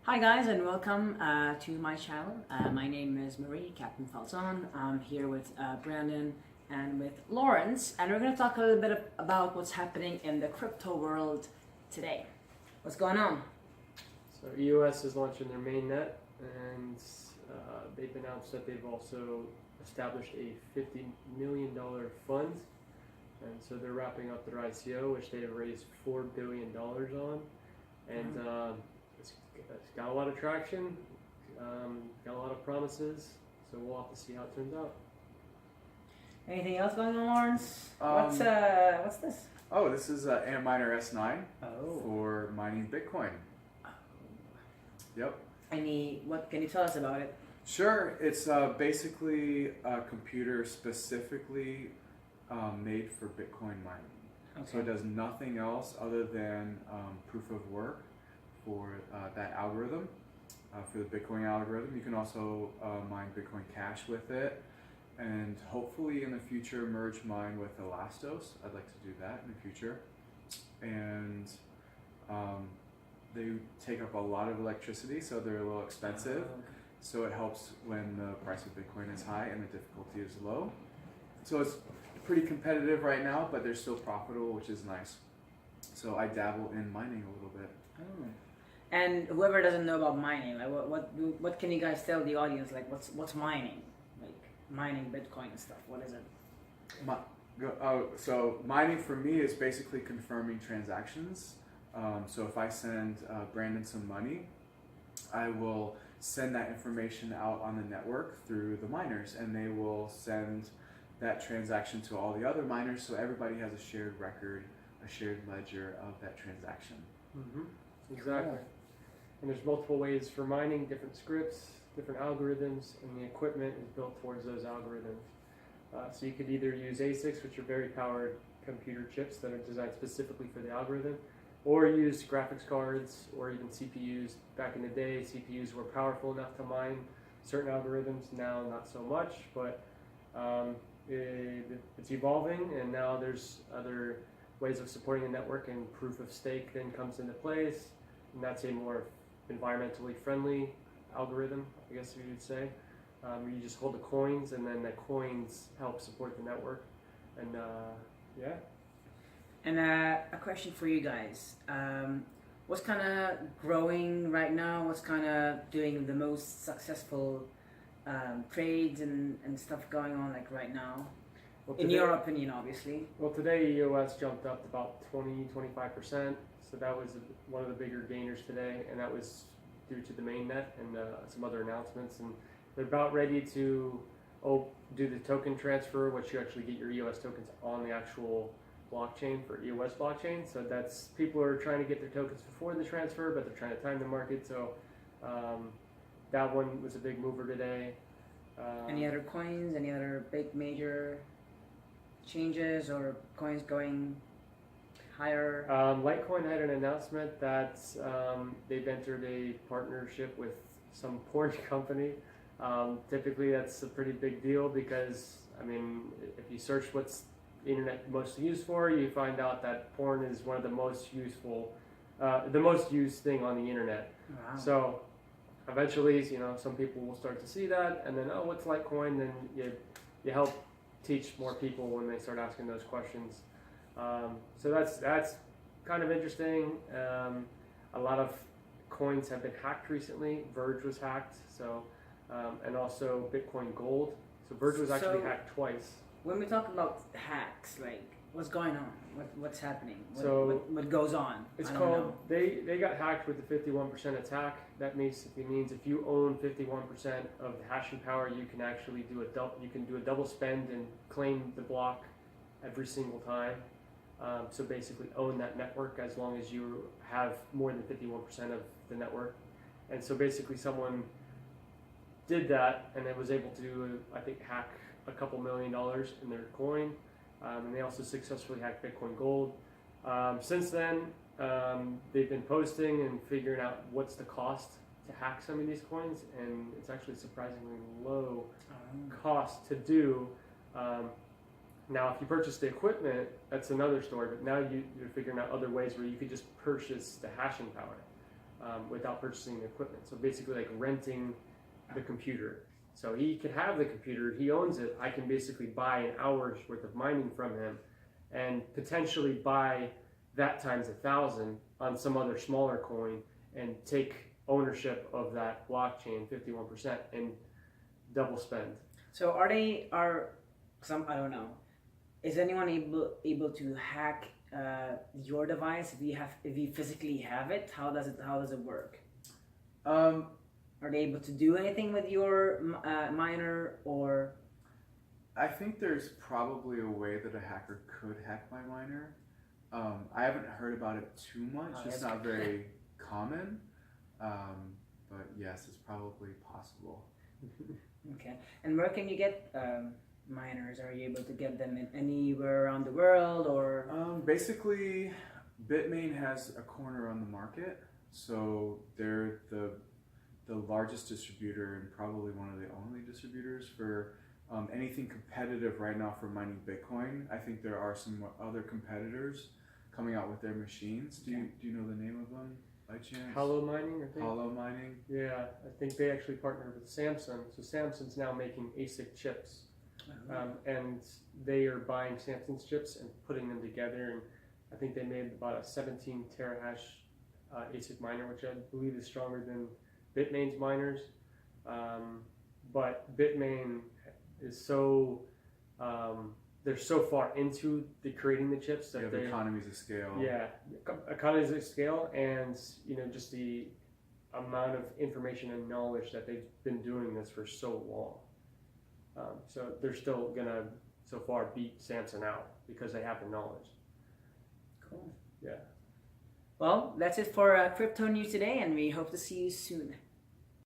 Hi guys and welcome to my channel. My name is Marie, Captain Falzon. I'm here with Brandon and with Lawrence, and we're going to talk a little bit about what's happening in the crypto world today. What's going on? So EOS is launching their mainnet, and they've announced that they've also established a $50 million fund, and so they're wrapping up their ICO, which they have raised $4 billion on, and it's got a lot of traction, got a lot of promises, so we'll have to see how it turns out. Anything else going on, Lawrence? What's this? Oh, this is Antminer S9 Oh. for mining Bitcoin. Yep. What can you tell us about it? Sure. It's basically a computer specifically made for Bitcoin mining. Okay. So it does nothing else other than proof of work for that algorithm, for the Bitcoin algorithm. You can also mine Bitcoin Cash with it, and hopefully in the future merge mine with Elastos. I'd like to do that in the future. And they take up a lot of electricity, so they're a little expensive. So it helps when the price of Bitcoin is high and the difficulty is low. So it's pretty competitive right now, but they're still profitable, which is nice. So I dabble in mining a little bit. Oh. And whoever doesn't know about mining, like what can you guys tell the audience? Like what's mining? Like mining Bitcoin and stuff. What is it? So mining for me is basically confirming transactions. So if I send Brandon some money, I will send that information out on the network through the miners, and they will send that transaction to all the other miners, so everybody has a shared record, a shared ledger of that transaction. Mm-hmm. Exactly. And there's multiple ways for mining, different scripts, different algorithms, and the equipment is built towards those algorithms. So you could either use ASICs, which are very powered computer chips that are designed specifically for the algorithm, or use graphics cards or even CPUs. Back in the day, CPUs were powerful enough to mine certain algorithms. Now, not so much, but it's evolving, and now there's other ways of supporting the network, and proof of stake then comes into place, and that's a more environmentally friendly algorithm, I guess you would say. You just hold the coins, and then the coins help support the network, and yeah. And a question for you guys. What's kind of growing right now? What's kind of doing the most successful trades and stuff going on like right now? Well, In your opinion, obviously. Well, today EOS jumped up about 20-25%, so that was one of the bigger gainers today, and that was due to the mainnet and some other announcements. And they're about ready to do the token transfer, which you actually get your EOS tokens on the actual blockchain for EOS blockchain. So that's, people are trying to get their tokens before the transfer, but they're trying to time the market. So that one was a big mover today. Any other coins? Any other big major changes or coins going higher? Litecoin had an announcement that they've entered a partnership with some porn company. Typically that's a pretty big deal because, I mean, if you search what's the internet mostly used for, you find out that porn is one of the most useful, the most used thing on the internet. Wow. So eventually, you know, some people will start to see that, and then, oh, what's Litecoin? Then you help teach more people when they start asking those questions. So that's kind of interesting. A lot of coins have been hacked recently. Verge was hacked, so and also Bitcoin Gold. So Verge was actually hacked twice. When we talk about hacks, like what's going on? What's happening? What goes on? It's called, they got hacked with the 51% attack. That means if you own 51% of the hashing power, you can actually do a double spend and claim the block every single time. So basically own that network as long as you have more than 51% of the network. And so basically someone did that, and it was able to, I think, hack a couple $1 million in their coin. And they also successfully hacked Bitcoin Gold. Since then, they've been posting and figuring out what's the cost to hack some of these coins, and it's actually surprisingly low cost to do. Now, if you purchase the equipment, that's another story, but now you're figuring out other ways where you could just purchase the hashing power. without purchasing the equipment. So basically, like renting the computer. So he could have the computer, he owns it. I can basically buy an hour's worth of mining from him, and potentially buy that times 1,000 on some other smaller coin, and take ownership of that blockchain 51% and double spend. So some, I don't know, is anyone able to hack your device if you physically have it? How does it work? Are they able to do anything with your miner, or? I think there's probably a way that a hacker could hack my miner. I haven't heard about it too much. Oh, It's that's not good. very common, but yes, it's probably possible. Okay. And where can you get miners? Are you able to get them in anywhere around the world, or? Basically, Bitmain has a corner on the market, so they're the largest distributor and probably one of the only distributors for anything competitive right now for mining Bitcoin. I think there are some other competitors coming out with their machines. Do you know the name of them by chance? Hollow mining, I think. Hollow mining. Yeah, I think they actually partnered with Samsung. So Samsung's now making ASIC chips, and they are buying Samsung's chips and putting them together. And I think they made about a 17 terahash ASIC miner, which I believe is stronger than Bitmain's miners. But Bitmain is so they're so far into the creating the chips that The economies of scale. Yeah, economies of scale, and just the amount of information and knowledge that they've been doing this for so long. So they're still gonna so far beat Samsung out because they have the knowledge. Cool. Yeah. Well, that's it for Crypto News today, and we hope to see you soon.